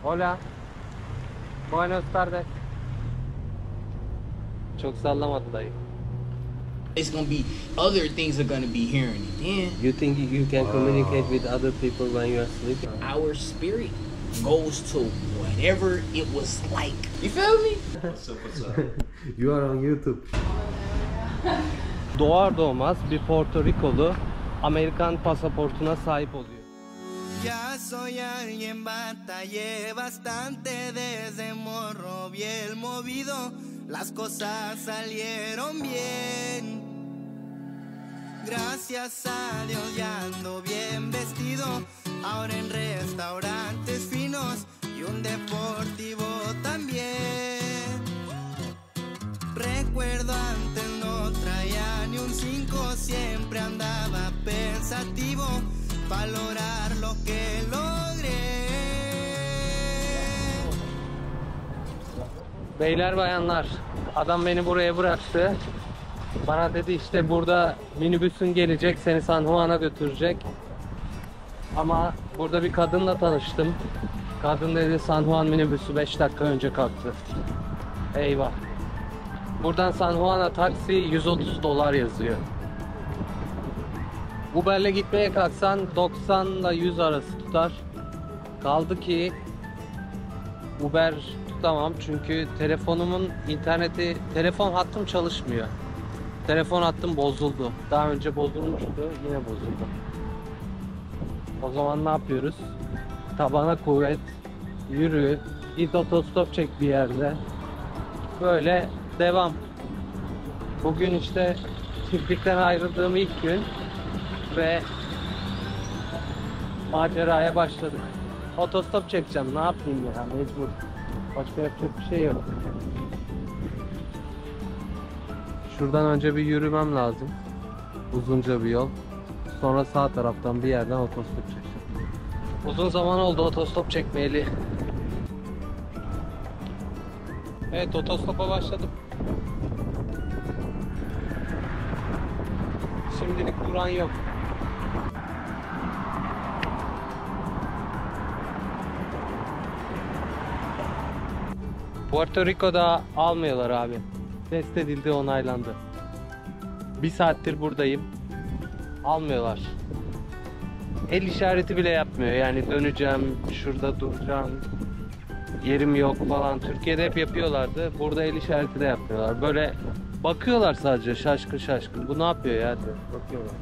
Hola. Buenos tardes. Çok sallamadı dayı. It's gonna be other things are gonna be hearing it. Then You think you can communicate with other people when you are sleeping? our spirit goes to whatever it was like. You feel me? What's up? You are on YouTube. Doğar doğmaz bir Porto Rikolu Amerikan pasaportuna sahip oluyor. Ya soy alguien, batallé bastante desde morro, bien movido, las cosas salieron bien. Gracias a Dios ya ando bien vestido, ahora en restaurantes finos y un deportivo también. Recuerdo antes no traía ni un 5, siempre andaba pensativo, valorar lo que logré. Beyler bayanlar, adam beni buraya bıraktı. Bana dedi işte burada minibüsün gelecek, seni San Juan'a götürecek. Ama burada bir kadınla tanıştım. Kadın dedi San Juan minibüsü 5 dakika önce kalktı. Eyvah. Buradan San Juan'a taksi 130 dolar yazıyor. Uber'le gitmeye kalksan 90 ile 100 arası tutar. Kaldı ki Uber tutamam çünkü telefonumun interneti, telefon hattım çalışmıyor. Telefon hattım bozuldu. Daha önce bozulmuştu, yine bozuldu. O zaman ne yapıyoruz? Tabana kuvvet, yürü, git otostop çek bir yerde. Böyle devam. Bugün işte çiftlikten ayrıldığım ilk gün ve maceraya başladık. Otostop çekeceğim, ne yapayım ya, mecbur. Başka yapacak bir şey yok. Şuradan önce bir yürümem lazım. Uzunca bir yol. Sonra sağ taraftan bir yerden otostop çekeceğim. Uzun zaman oldu otostop çekmeyeli. Evet, otostopa başladım. Şimdilik duran yok. Puerto Rico'da almıyorlar abi. Test edildi, onaylandı. Bir saattir buradayım. Almıyorlar. El işareti bile yapmıyor. Yani döneceğim, şurada duracağım, yerim yok falan. Türkiye'de hep yapıyorlardı. Burada el işareti de yapmıyorlar. Böyle bakıyorlar sadece şaşkın şaşkın. Bu ne yapıyor ya diyor. Bakıyorlar.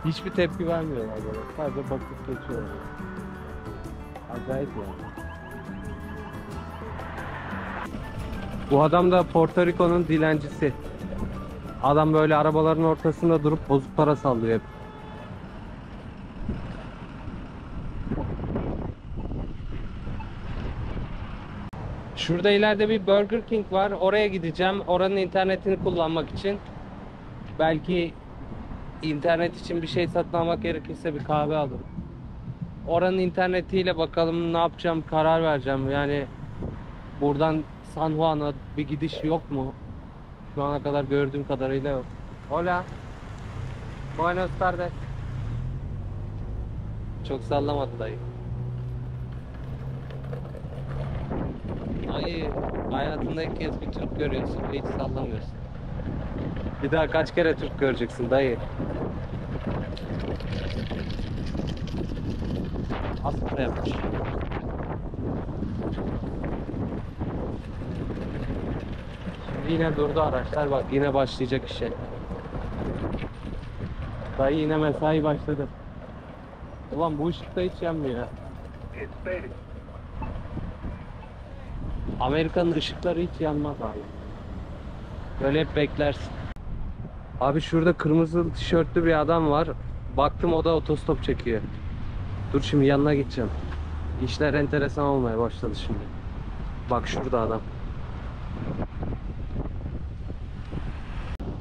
Hiçbir tepki vermiyorlar böyle. Sadece bakıp geçiyorlar. Acayip yani. Bu adam da Porto Rico'nun dilencisi. Adam böyle arabaların ortasında durup bozuk para sallıyor hep. Şurada ileride bir Burger King var. Oraya gideceğim. Oranın internetini kullanmak için. Belki internet için bir şey satın almak gerekirse bir kahve alırım. Oranın internetiyle bakalım ne yapacağım, karar vereceğim. Yani buradan San Juan'a bir gidiş yok mu? Şu ana kadar gördüğüm kadarıyla yok. Hola. Buenos tardes. Çok sallamadı dayı. Ay, hayatında ilk kez bir Türk görüyorsun ve hiç sallamıyorsun. Bir daha kaç kere Türk göreceksin dayı? Aslında yapmış. Şimdi yine durdu araçlar, bak yine başlayacak işe. Dayı yine mesai başladı. Ulan bu ışıkta hiç yanmıyor ya. Amerika'nın ışıkları hiç yanmaz abi. Böyle hep beklersin. Abi şurada kırmızı tişörtlü bir adam var. Baktım o da otostop çekiyor. Dur şimdi yanına gideceğim. İşler enteresan olmaya başladı şimdi. Bak şurada adam.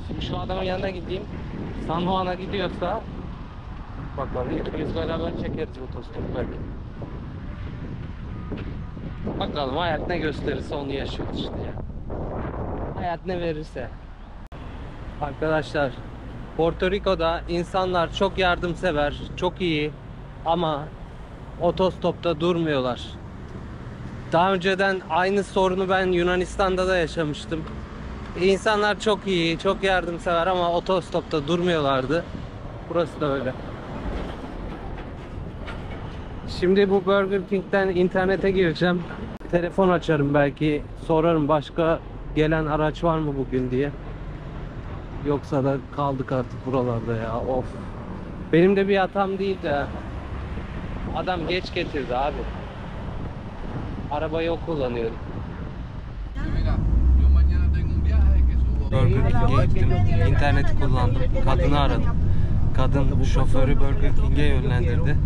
Şimdi şu adamın yanına gideyim. San Juan'a gidiyorsa bakalım biz beraber çekeriz otostop belki. Bakalım hayat ne gösterirse onu yaşıyoruz işte ya. Hayat ne verirse. Arkadaşlar, Porto Rico'da insanlar çok yardımsever, çok iyi. Ama otostopta durmuyorlar. Daha önceden aynı sorunu ben Yunanistan'da da yaşamıştım. İnsanlar çok iyi, çok yardımsever ama otostopta durmuyorlardı. Burası da öyle. Şimdi bu Burger King'den internete gireceğim. Telefon açarım, belki sorarım başka gelen araç var mı bugün diye. Yoksa da kaldık artık buralarda ya. Of. Benim de bir hatam değil de adam geç getirdi abi. Arabayı o kullanıyordu. Burger King'e gittim. İnterneti kullandım. Kadını aradım. Kadın şoförü Burger King'e yönlendirdi.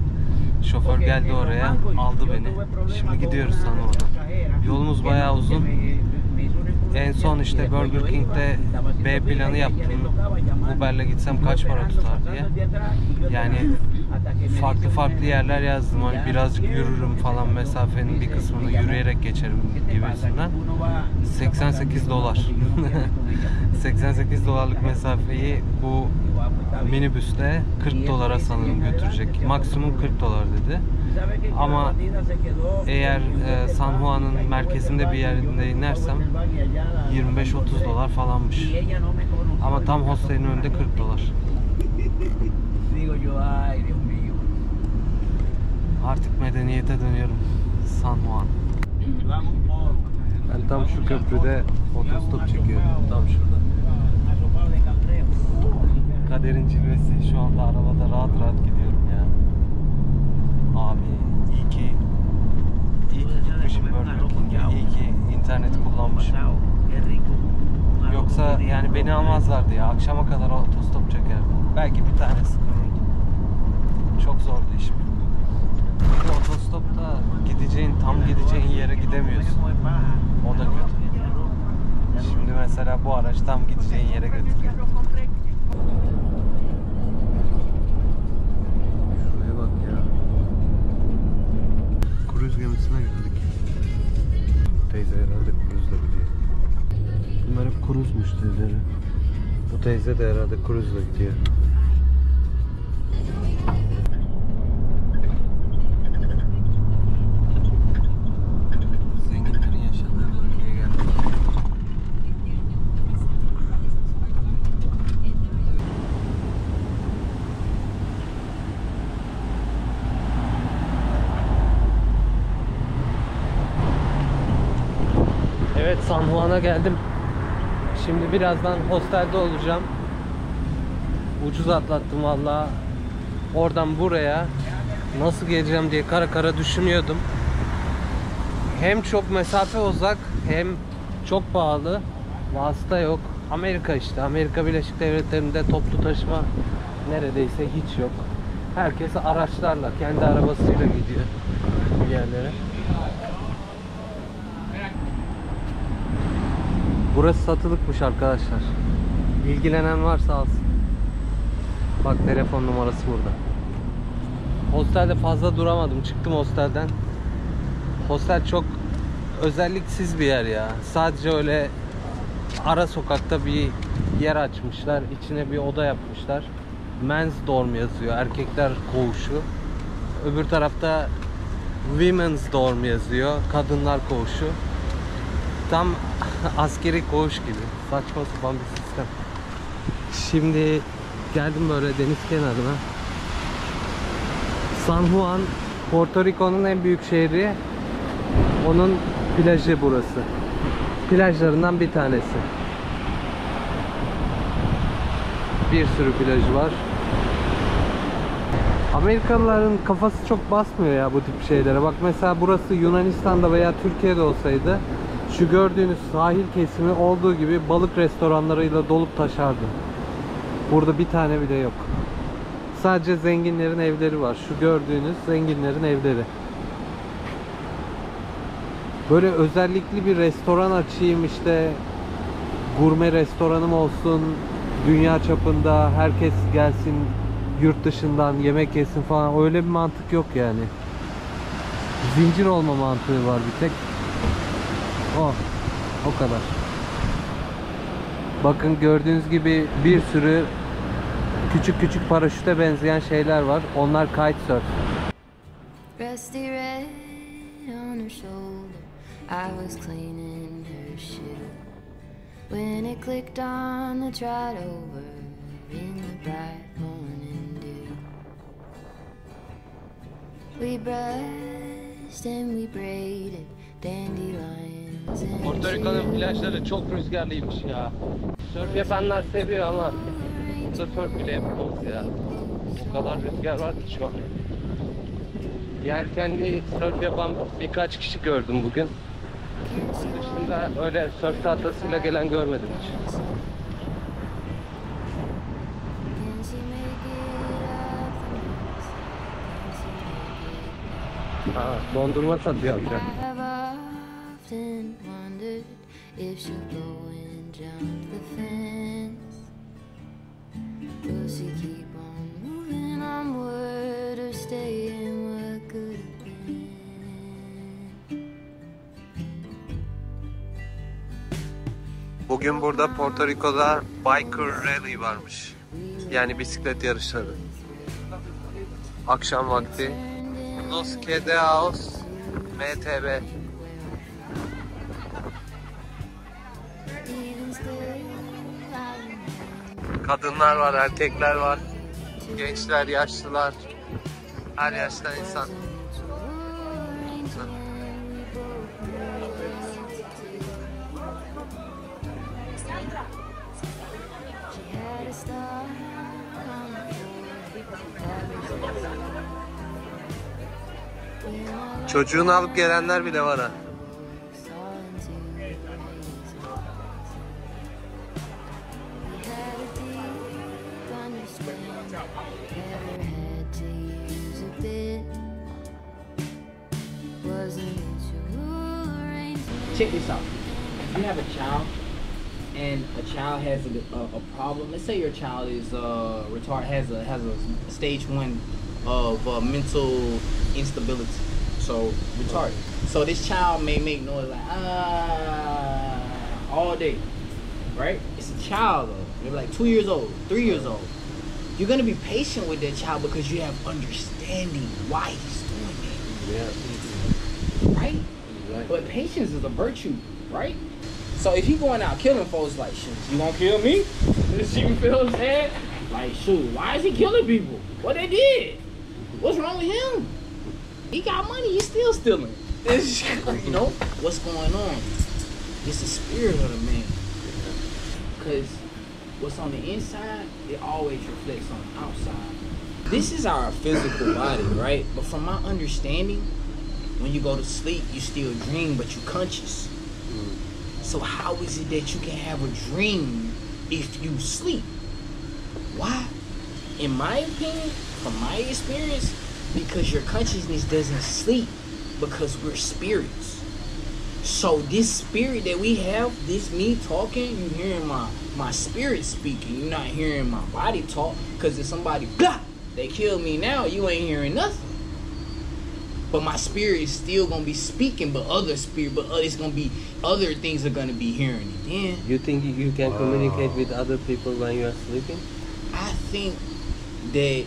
Şoför geldi oraya, aldı beni. Şimdi gidiyoruz San Juan'a. Yolumuz bayağı uzun. En son işte Burger King'de B planı yaptım. Uber'le gitsem kaç para tutar diye. Yani farklı yerler yazdım. Hani birazcık yürürüm falan, mesafenin bir kısmını yürüyerek geçerim gibisinden. 88 dolar. 88 dolarlık mesafeyi bu minibüste 40 dolara sanırım götürecek. Maksimum 40 dolar dedi. Ama eğer San Juan'ın merkezinde bir yerinde inersem 25-30 dolar falanmış. Ama tam hostelin önünde 40 dolar. Artık medeniyete dönüyorum. San Juan. Ben tam şu köprüde otostop çekiyorum. Tam şurada. Kaderin cilvesi. Şu anda arabada rahat gidiyorum ya. Abi iyi ki gitmişim Burger King'e. İyi ki internet kullanmışım. Yoksa yani beni almazlardı ya. Akşama kadar otostop çekerdim. Belki bir tanesi kururdu. Çok zordu işim. Bir de otostopta tam gideceğin yere gidemiyorsun. O da kötü. Şimdi mesela bu araç tam gideceğin yere götürüyor. Şuraya bak ya. Kruz gemisine geldik. Teyze herhalde kruzla gidiyor. Bunlar hep kruz müşterileri. Bu teyze de herhalde kruzla gidiyor. Zenginlerin yaşadığı bölgeye geldik. Evet, San Juan'a geldim. Şimdi birazdan hostelde olacağım. Ucuz atlattım valla. Oradan buraya nasıl geleceğim diye kara düşünüyordum. Hem çok mesafe uzak, hem çok pahalı. Vasıta yok. Amerika işte. Amerika Birleşik Devletleri'nde toplu taşıma neredeyse hiç yok. Herkes araçlarla, kendi arabasıyla gidiyor bir yerlere. Burası satılıkmış arkadaşlar. İlgilenen varsa alsın. Bak, telefon numarası burada. Hostelde fazla duramadım. Çıktım hostelden. Hostel çok özelliksiz bir yer ya. Sadece öyle ara sokakta bir yer açmışlar. İçine bir oda yapmışlar. Men's dorm yazıyor. Erkekler koğuşu. Öbür tarafta Women's dorm yazıyor. Kadınlar koğuşu. Tam askeri koğuş gibi. Saçma sapan bir sistem. Şimdi geldim böyle deniz kenarına. San Juan, Porto Rico'nun en büyük şehri. Onun plajı burası. Plajlarından bir tanesi. Bir sürü plajı var. Amerikalıların kafası çok basmıyor ya bu tip şeylere. Bak mesela burası Yunanistan'da veya Türkiye'de olsaydı şu gördüğünüz sahil kesimi olduğu gibi balık restoranlarıyla dolup taşardı. Burada bir tane bile yok. Sadece zenginlerin evleri var. Şu gördüğünüz zenginlerin evleri. Böyle özellikli bir restoran açayım, işte gurme restoranım olsun, dünya çapında herkes gelsin yurt dışından yemek yesin falan, öyle bir mantık yok yani. Zincir olma mantığı var bir tek. O kadar. Bakın gördüğünüz gibi bir sürü küçük paraşüte benzeyen şeyler var. Onlar kitesurf. Rusty red on her shoulder, I was cleaning her shoe when it clicked on the trot over in the bright morning dew. We brushed and we braided dandelions and Porto Rico'nun plajları çok rüzgarlıymış ya. Sörf yapanlar seviyor ama burada sörf bile yapamaz ya. O kadar rüzgar var ki şu an. Yelkenli sörf yapan birkaç kişi gördüm bugün. Onun dışında öyle sörf tahtasıyla gelen görmedim hiç. Can she make it up? Ha, dondurma satıyor amca. I have often wondered if she'll go and jump the fence. Will she keep on moving onward or stay in what could have been? Bugün burada Porto Rico'da Biker Rally varmış. Yani bisiklet yarışları. Akşam vakti. Los Quedaos MTB. Even still, I remember Kadınlar var, erkekler var. Gençler, yaşlılar. Her yaştan insan. she had a star on the forehead. Çocuğunu alıp gelenler bile var ha. Check this out. If you have a child and a child has a problem, let's say your child is retarded, has a stage 1 of mental instability, so retarded. So this child may make noise like all day, right? It's a child though. Maybe like 2 years old, 3 years old. You're gonna be patient with that child because you have understanding why he's doing it. Right? But patience is a virtue, right? So if he going out killing folks, like, shit, you gonna kill me? You feel what I'm saying? Like, shoot, why is he killing people? What they did? What's wrong with him? He got money, he's still stealing. You know, what's going on? It's the spirit of the man. Because what's on the inside, it always reflects on the outside. This is our physical body, right? But from my understanding, when you go to sleep, you still dream, but you conscious. So how is it that you can have a dream if you sleep? Why? In my opinion, from my experience, because your consciousness doesn't sleep, because we're spirits. So this spirit that we have, this me talking, you hearing my spirit speaking, you're not hearing my body talk, because if somebody, blah, they kill me now, you ain't hearing nothing. But my spirit is still gonna be speaking, but it's gonna be other things are gonna be hearing it. Then You think you can communicate with other people when you are sleeping? I think that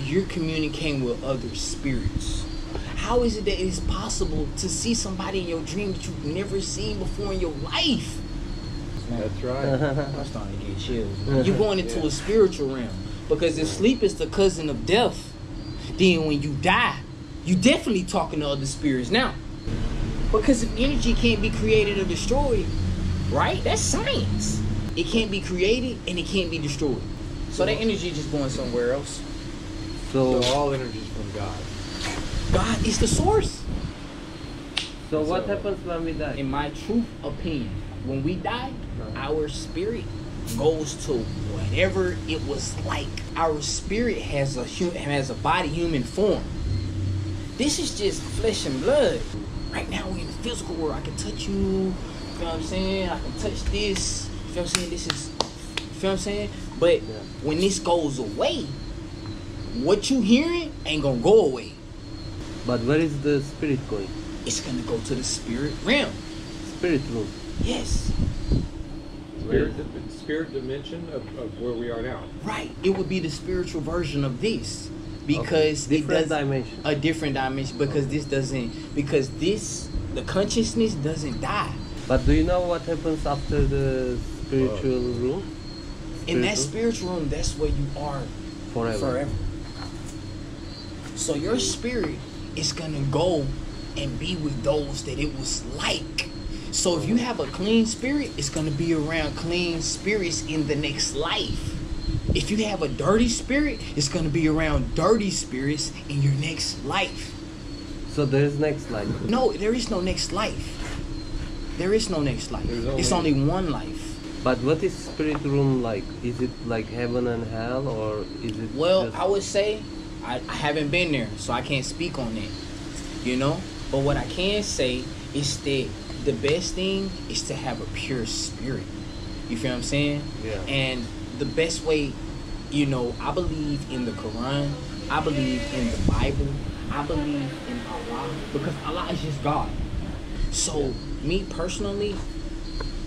you're communicating with other spirits. How is it that it's possible to see somebody in your dream that you've never seen before in your life? That's right. I'm starting to get chills. You're going into a spiritual realm. Because if sleep is the cousin of death, then when you die, you definitely talking to other spirits now. Because if energy can't be created or destroyed, right? That's science. It can't be created and it can't be destroyed. So that energy just going somewhere else. So all energy is from God. God is the source. So what happens when we die? In my true opinion, when we die, our spirit goes to whatever it was like. Our spirit has a body, human form. This is just flesh and blood. Right now we're in the physical world. I can touch you. You feel what I'm saying? I can touch this. You feel what I'm saying? This is, you feel what I'm saying? But when this goes away, what you hearing ain't gonna go away. But where is the spirit going? It's gonna go to the spirit realm. Spirit room. Yes. Spirit dimension of where we are now. Right. It would be the spiritual version of this. because it Different does dimension. a different dimension because the consciousness doesn't die. But do you know what happens after the spiritual room? In that spiritual room, that's where you are forever. So your spirit is gonna go and be with those that it was like. So if you have a clean spirit, it's gonna be around clean spirits in the next life. If you have a dirty spirit, it's gonna be around dirty spirits in your next life. So there is next life. No, there is no next life. There is no next life. It's only one life. But what is spirit room like? Is it like heaven and hell, or is it? Well, just... I would say I haven't been there, so I can't speak on that. You know? But what I can say is that the best thing is to have a pure spirit. You feel what I'm saying? Yeah. And the best way, you know, I believe in the Quran. I believe in the Bible. I believe in Allah. Because Allah is just God. So, me personally,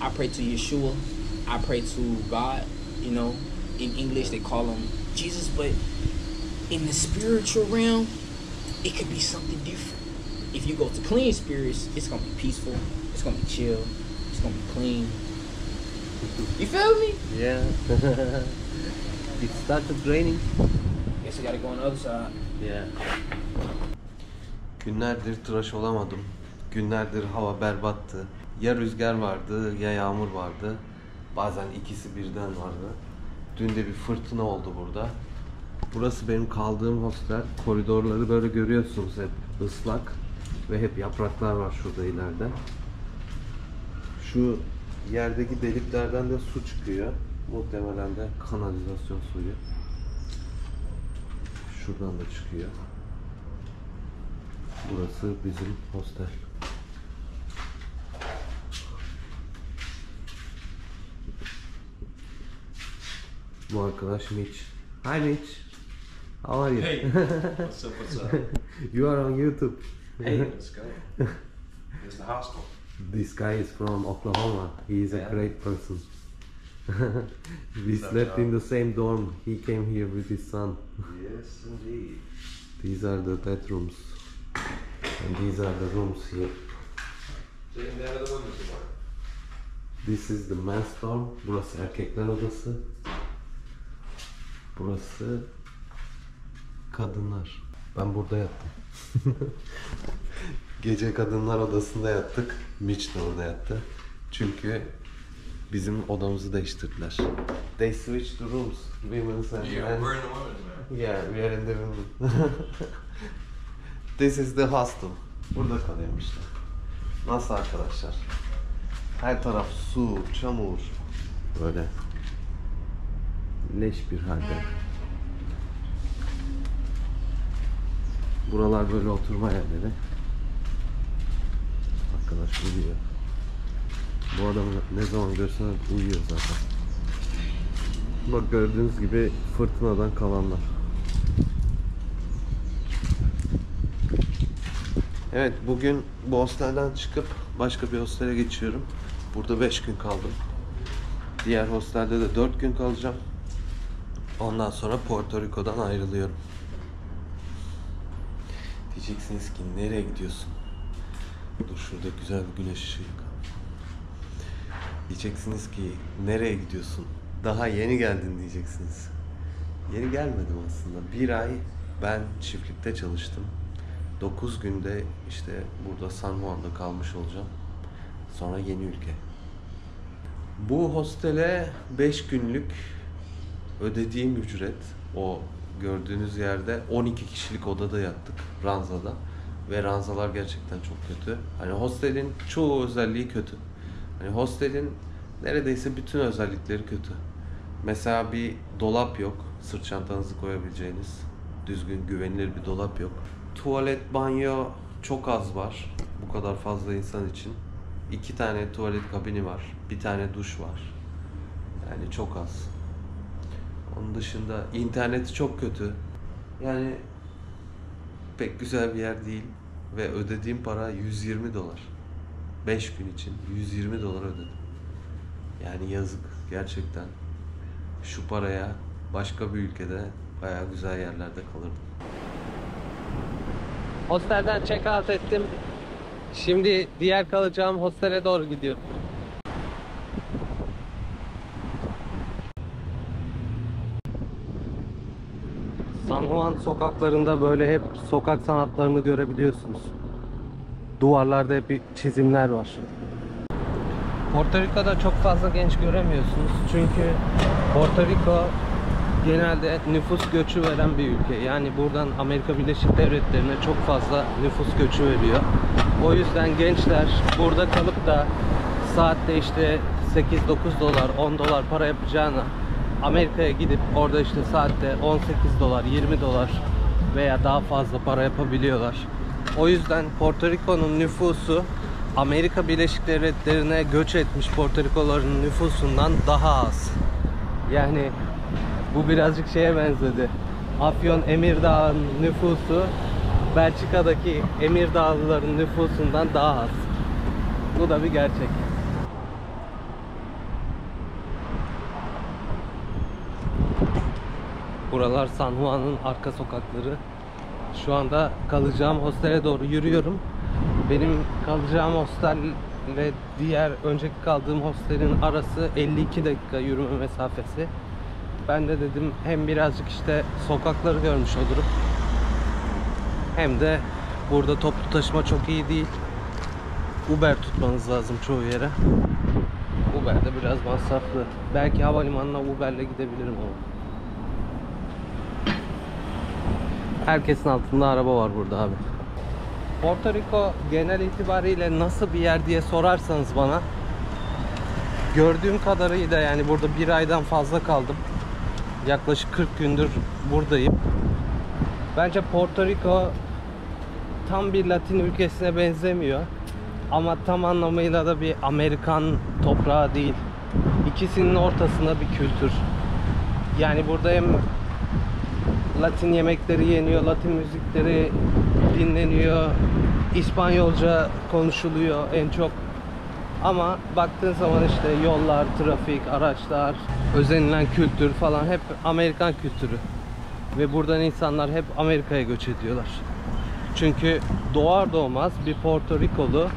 I pray to Yeshua. I pray to God. You know, in English they call him Jesus. But in the spiritual realm, it could be something different. If you go to clean spirits, it's going to be peaceful. It's going to be chill. It's going to be clean. You feel me? Yeah. It started raining. Guess I got to go on the other side. Yeah. Günlerdir tıraş olamadım. Günlerdir hava berbattı. Ya rüzgar vardı ya yağmur vardı. Bazen ikisi birden vardı. Dün de bir fırtına oldu burada. Burası benim kaldığım hostel. Koridorları böyle görüyorsunuz, hep ıslak. Ve hep yapraklar var şurada ileride. Şu yerdeki deliklerden de su çıkıyor. Muhtemelen de kanalizasyon suyu. Şuradan da çıkıyor. Burası bizim hostel. Bu arkadaş Mitch. Hi Mitch. How are you? Hey, what's up, what's up? You are on YouTube. Hey, let's go. Here's the hostel. This guy is from Oklahoma. He is a Yeah. great person. We What's up, slept John? in the same dorm. He came here with his son. Yes, indeed. These are the bedrooms. And these are the rooms here. Sitting down at the windows tomorrow. This is the men's dorm. Burası erkekler odası. Burası kadınlar. Ben burada yattım. Gece kadınlar odasında yattık. Mitch de orada yattı. Çünkü bizim odamızı değiştirdiler. They switched the rooms. Women's and Yeah, men's. we're in the women's now. Yeah, we are in the room. This is the hostel. Burada kalıyorum işte. Nasıl arkadaşlar? Her taraf su, çamur. Böyle. Leş bir halde. Buralar böyle oturma yerleri. Arkadaş uyuyor. Bu adamı ne zaman görsen uyuyor zaten. Bak gördüğünüz gibi fırtınadan kalanlar. Evet, bugün bu hostelden çıkıp başka bir hostele geçiyorum. Burada 5 gün kaldım. Diğer hostelde de 4 gün kalacağım. Ondan sonra Porto Rico'dan ayrılıyorum. Diyeceksiniz ki nereye gidiyorsun? Dur, şurada güzel bir güneş ışığı. Diyeceksiniz ki nereye gidiyorsun? Daha yeni geldin diyeceksiniz. Yeni gelmedim aslında. 1 ay ben çiftlikte çalıştım. 9 günde işte burada San Juan'da kalmış olacağım. Sonra yeni ülke. Bu hostele 5 günlük ödediğim ücret, o gördüğünüz yerde 12 kişilik odada yattık ranzada. Ve ranzalar gerçekten çok kötü. Hani hostelin çoğu özelliği kötü. Hani hostelin neredeyse bütün özellikleri kötü. Mesela bir dolap yok. Sırt çantanızı koyabileceğiniz düzgün, güvenilir bir dolap yok. Tuvalet, banyo çok az var. Bu kadar fazla insan için. 2 tane tuvalet kabini var. 1 tane duş var. Yani çok az. Onun dışında interneti çok kötü. Yani pek güzel bir yer değil. Ve ödediğim para 120 dolar. 5 gün için 120 dolar ödedim. Yani yazık gerçekten. Şu paraya başka bir ülkede Bayağı güzel yerlerde kalırdım. Hostelden check out ettim. Şimdi diğer kalacağım hostele doğru gidiyorum. San Juan sokaklarında böyle hep sokak sanatlarını görebiliyorsunuz. Duvarlarda hep çizimler var. Porto Rico'da çok fazla genç göremiyorsunuz. Çünkü Porto Rico genelde nüfus göçü veren bir ülke. Yani buradan Amerika Birleşik Devletleri'ne çok fazla nüfus göçü veriyor. O yüzden gençler burada kalıp da saatte işte 8-9 dolar, 10 dolar para yapacağına Amerika'ya gidip orada işte saatte 18 dolar, 20 dolar veya daha fazla para yapabiliyorlar. O yüzden Porto Rico'nun nüfusu Amerika Birleşik Devletleri'ne göç etmiş Porto Rikoların nüfusundan daha az. Yani bu birazcık şeye benzedi. Afyon Emirdağ'ın nüfusu Belçika'daki Emirdağlıların nüfusundan daha az. Bu da bir gerçek. Buralar San Juan'ın arka sokakları. Şu anda kalacağım hostele doğru yürüyorum. Benim kalacağım hostel ve diğer önceki kaldığım hostelin arası 52 dakika yürüme mesafesi. Ben de dedim hem birazcık işte sokakları görmüş olurum, hem de burada toplu taşıma çok iyi değil. Uber tutmanız lazım çoğu yere. Uber de biraz masraflı. Belki havalimanına Uber'le gidebilirim ama. Herkesin altında araba var burada abi. Porto Rico genel itibariyle nasıl bir yer diye sorarsanız bana, gördüğüm kadarıyla yani burada bir aydan fazla kaldım. Yaklaşık 40 gündür buradayım. Bence Porto Rico tam bir Latin ülkesine benzemiyor. Ama tam anlamıyla da bir Amerikan toprağı değil. İkisinin ortasında bir kültür. Yani burada hem Latin yemekleri yeniyor, Latin müzikleri dinleniyor, İspanyolca konuşuluyor en çok. Ama baktığın zaman işte yollar, trafik, araçlar, özenilen kültür falan hep Amerikan kültürü. Ve buradan insanlar hep Amerika'ya göç ediyorlar. Çünkü doğar doğmaz bir Porto Rikolu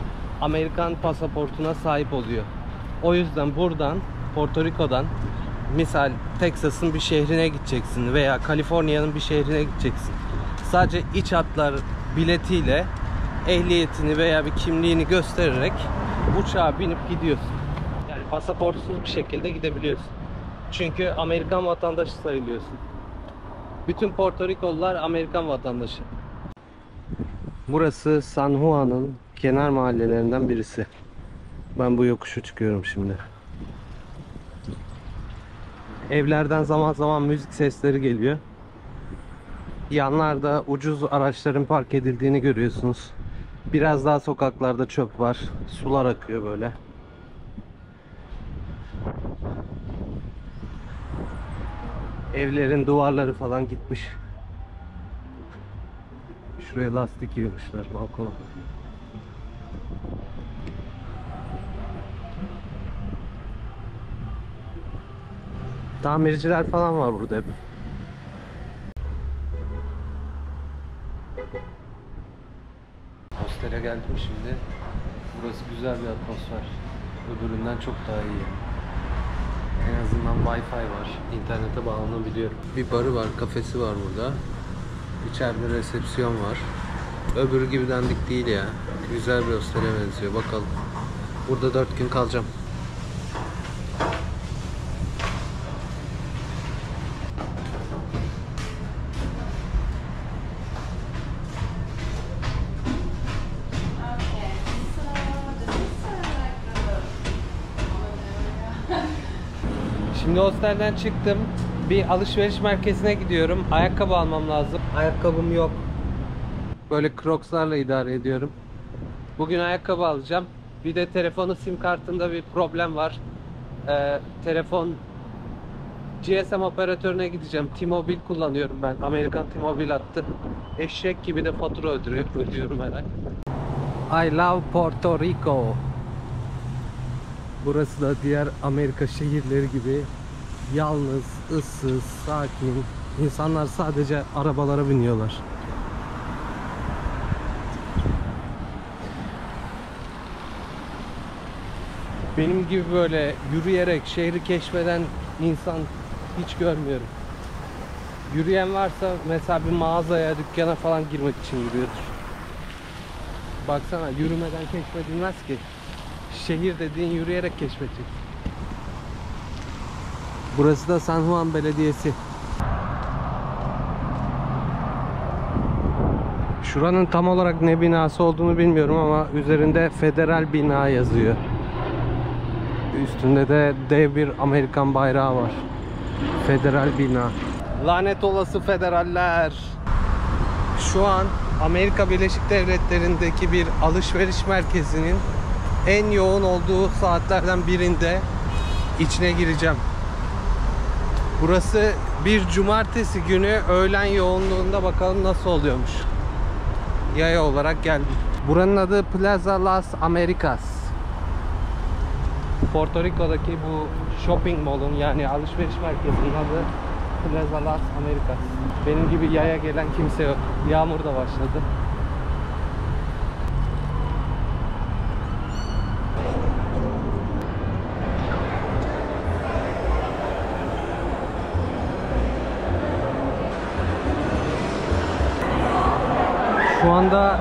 Amerikan pasaportuna sahip oluyor. O yüzden buradan, Porto Rico'dan misal Texas'ın bir şehrine gideceksin veya Kaliforniya'nın bir şehrine gideceksin. Sadece iç hatlar biletiyle ehliyetini veya bir kimliğini göstererek uçağa binip gidiyorsun. Yani pasaportsuz bir şekilde gidebiliyorsun. Çünkü Amerikan vatandaşı sayılıyorsun. Bütün Porto Rikolular Amerikan vatandaşı. Burası San Juan'ın kenar mahallelerinden birisi. Ben bu yokuşu çıkıyorum şimdi. Evlerden zaman zaman müzik sesleri geliyor. Yanlarda ucuz araçların park edildiğini görüyorsunuz. Biraz daha sokaklarda çöp var. Sular akıyor böyle. Evlerin duvarları falan gitmiş. Şuraya lastik yığmışlar balkona. Tamirciler falan var burada hep. Hostele geldim şimdi. Burası güzel bir atmosfer. Öbüründen çok daha iyi. En azından Wi-Fi var. İnternete bağlanabiliyorum. Bir barı var, kafesi var burada. İçeride resepsiyon var. Öbürü gibi dandik değil ya. Güzel bir hostele benziyor. Bakalım. Burada 4 gün kalacağım. Şimdi hostelden çıktım. Bir alışveriş merkezine gidiyorum. Ayakkabı almam lazım. Ayakkabım yok. Böyle Crocs'larla idare ediyorum. Bugün ayakkabı alacağım. Bir de telefonun sim kartında bir problem var. Telefon GSM operatörüne gideceğim. T-Mobile kullanıyorum ben. Amerikan T-Mobile attı. Eşek gibi de fatura ödüyorum herhalde. I love Puerto Rico. Burası da diğer Amerika şehirleri gibi yalnız, ıssız, sakin, İnsanlar sadece arabalara biniyorlar. Benim gibi böyle yürüyerek şehri keşfeden insan hiç görmüyorum. Yürüyen varsa mesela bir mağazaya, dükkana falan girmek için yürüyordur. Baksana, yürümeden keşfedilmez ki. Şehir dediğin yürüyerek keşfedecek. Burası da San Juan Belediyesi. Şuranın tam olarak ne binası olduğunu bilmiyorum ama üzerinde federal bina yazıyor. Üstünde de dev bir Amerikan bayrağı var. Federal bina. Lanet olası federaller. Şu an Amerika Birleşik Devletleri'ndeki bir alışveriş merkezinin en yoğun olduğu saatlerden birinde içine gireceğim. Burası bir cumartesi günü öğlen yoğunluğunda, bakalım nasıl oluyormuş. Yaya olarak geldim. Buranın adı Plaza Las Americas. Porto Rico'daki bu shopping mall'un, yani alışveriş merkezinin adı Plaza Las Americas. Benim gibi yaya gelen kimse yok. Yağmur da başladı. Şu anda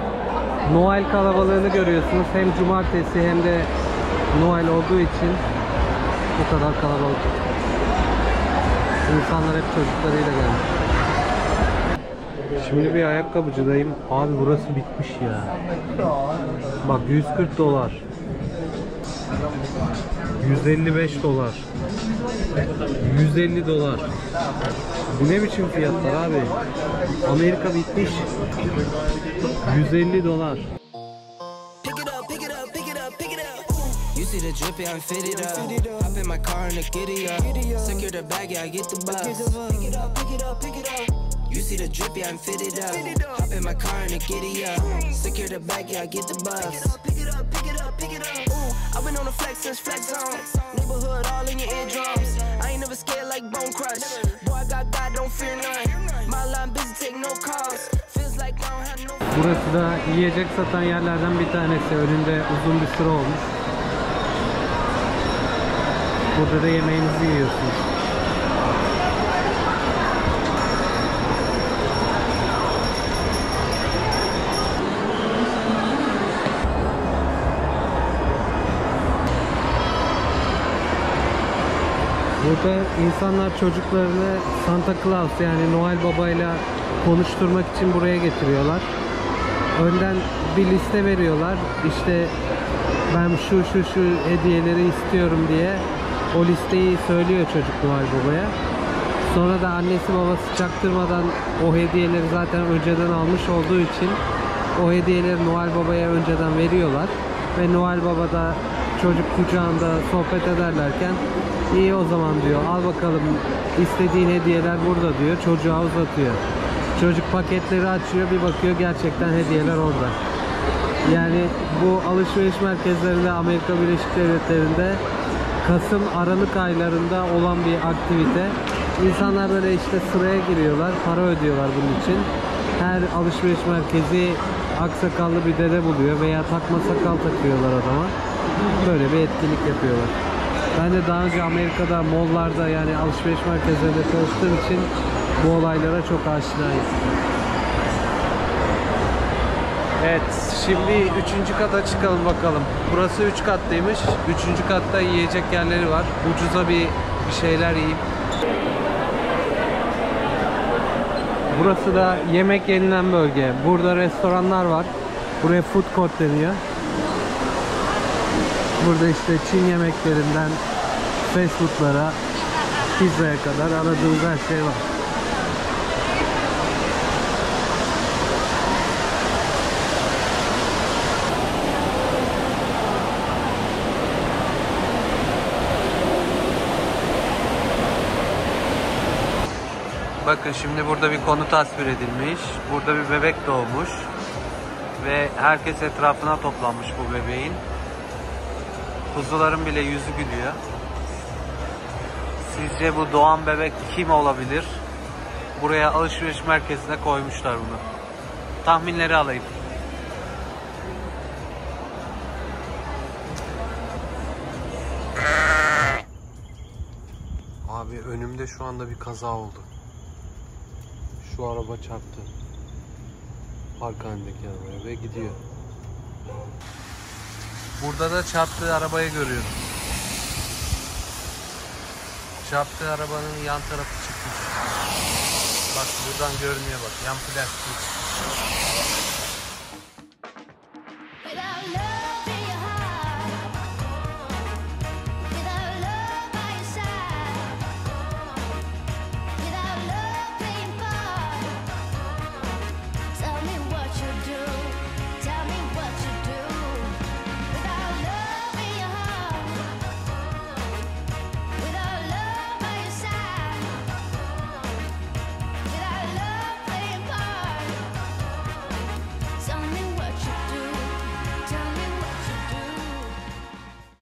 Noel kalabalığını görüyorsunuz. Hem cumartesi hem de Noel olduğu için bu kadar kalabalık. İnsanlar hep çocuklarıyla gelmiş. Şimdi bir ayakkabıcıdayım. Abi burası bitmiş ya. Bak 140 dolar. 155 dolar. 150 dolar. Bu ne biçim fiyatlar abi? Amerika bitmiş. 150 dolar. You see the drippy, I'm fitted up. Hop in my car and the giddy up. Secure the bag, yeah, I get the bus. Pick it up, pick it up, pick it up. You see the drippy, I'm fitted up. Hop in my car and the giddy up. Secure the bag, yeah, I get the bus. Pick it up, pick it up, pick it up. Ooh, I've been on the flex since flex zone. Neighborhood all in your eardrums. I ain't never scared like Bone Crush. Boy, I got God, don't fear none. My line busy, take no calls. Feels like I don't have no. Burası da yiyecek satan yerlerden bir tanesi. Önünde uzun bir sıra olmuş. Burada da yemeğinizi yiyorsunuz. Burada insanlar çocuklarını Santa Claus, yani Noel Baba ile konuşturmak için buraya getiriyorlar. Önden bir liste veriyorlar. İşte ben şu hediyeleri istiyorum diye o listeyi söylüyor çocuk Noel Baba'ya. Sonra da annesi babası çaktırmadan o hediyeleri zaten önceden almış olduğu için o hediyeleri Noel Baba'ya önceden veriyorlar. Ve Noel Baba da çocuk kucağında sohbet ederlerken iyi o zaman diyor, al bakalım istediğin hediyeler burada diyor, çocuğa uzatıyor. Çocuk paketleri açıyor, bir bakıyor gerçekten hediyeler orada. Yani bu alışveriş merkezlerinde Amerika Birleşik Devletleri'nde Kasım-Aralık aylarında olan bir aktivite. İnsanlar böyle işte sıraya giriyorlar, para ödüyorlar bunun için. Her alışveriş merkezi aksakallı bir dede buluyor veya takma sakal takıyorlar adama. Böyle bir etkinlik yapıyorlar. Ben de daha önce Amerika'da malllarda, yani alışveriş merkezlerinde çalıştığım için bu olaylara çok aşinayım. Evet, şimdi 3. kata çıkalım bakalım. Burası 3 katlıymış. 3. katta yiyecek yerleri var. Ucuza bir şeyler yiyip. Burası da yemek yenilen bölge. Burada restoranlar var. Buraya food court deniyor. Burada işte Çin yemeklerinden fast foodlara, pizzaya kadar aradığınız her şey var. Bakın şimdi burada bir konu tasvir edilmiş. Burada bir bebek doğmuş. Ve herkes etrafına toplanmış bu bebeğin. Kuzuların bile yüzü gülüyor. Sizce bu doğan bebek kim olabilir? buraya alışveriş merkezine koymuşlar bunu. Tahminleri alayım. Abi önümde şu anda bir kaza oldu. Şu araba çarptı. Arka öndeki arabaya ve gidiyor. Burada da çarptığı arabayı görüyorum. Çarptığı arabanın yan tarafı çıkmış. Bak buradan görünüyor bak. Yan plastik. Without love.